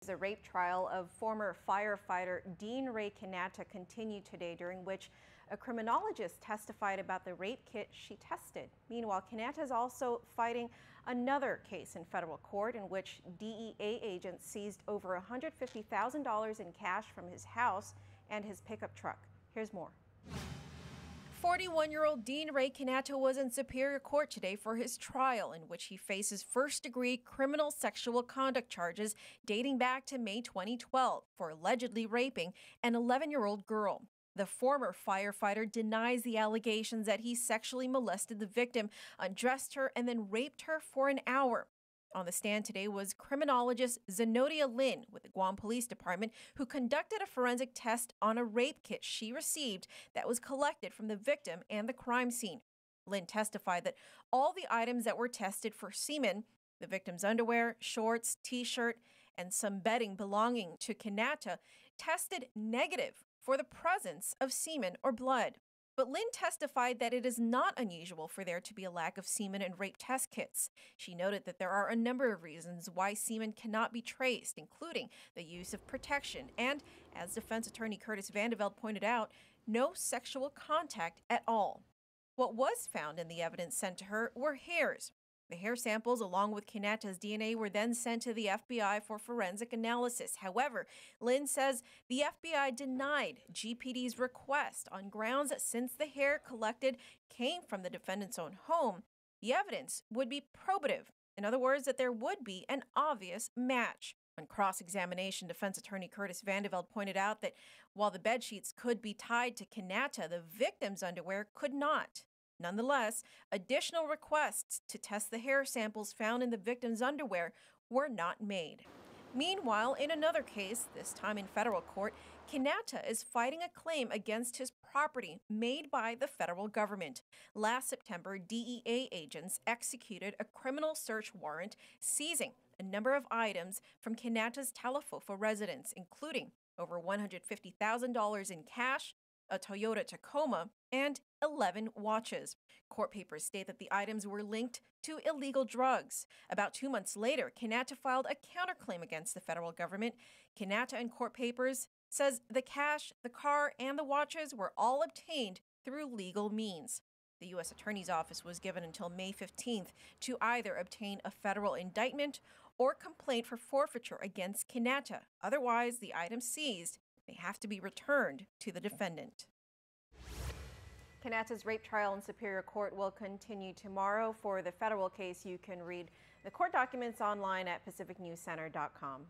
The rape trial of former firefighter Dean Ray Quinata continued today, during which a criminologist testified about the rape kit she tested. Meanwhile, Quinata is also fighting another case in federal court in which DEA agents seized over $150,000 in cash from his house and his pickup truck. Here's more. 41-year-old Dean Ray Quinata was in Superior Court today for his trial, in which he faces first-degree criminal sexual conduct charges dating back to May 2012 for allegedly raping an 11-year-old girl. The former firefighter denies the allegations that he sexually molested the victim, undressed her, and then raped her for an hour. On the stand today was criminologist Zenobia Lin with the Guam Police Department, who conducted a forensic test on a rape kit she received that was collected from the victim and the crime scene. Lin testified that all the items that were tested for semen, the victim's underwear, shorts, t-shirt, and some bedding belonging to Quinata, tested negative for the presence of semen or blood. But Lin testified that it is not unusual for there to be a lack of semen in rape test kits. She noted that there are a number of reasons why semen cannot be traced, including the use of protection and, as defense attorney Curtis Vandeveld pointed out, no sexual contact at all. What was found in the evidence sent to her were hairs. The hair samples, along with Quinata's DNA, were then sent to the FBI for forensic analysis. However, Lin says the FBI denied GPD's request on grounds that since the hair collected came from the defendant's own home, the evidence would be probative. In other words, that there would be an obvious match. On cross-examination, defense attorney Curtis Vandeveld pointed out that while the bedsheets could be tied to Quinata, the victim's underwear could not. Nonetheless, additional requests to test the hair samples found in the victim's underwear were not made. Meanwhile, in another case, this time in federal court, Quinata is fighting a claim against his property made by the federal government. Last September, DEA agents executed a criminal search warrant seizing a number of items from Quinata's Talafofa residence, including over $150,000 in cash, a Toyota Tacoma, and 11 watches. Court papers state that the items were linked to illegal drugs. About 2 months later, Quinata filed a counterclaim against the federal government. Quinata in court papers says the cash, the car, and the watches were all obtained through legal means. The U.S. Attorney's Office was given until May 15th to either obtain a federal indictment or complaint for forfeiture against Quinata. Otherwise, the items seized may have to be returned to the defendant. Quinata's rape trial in Superior Court will continue tomorrow. For the federal case, you can read the court documents online at pacificnewscenter.com.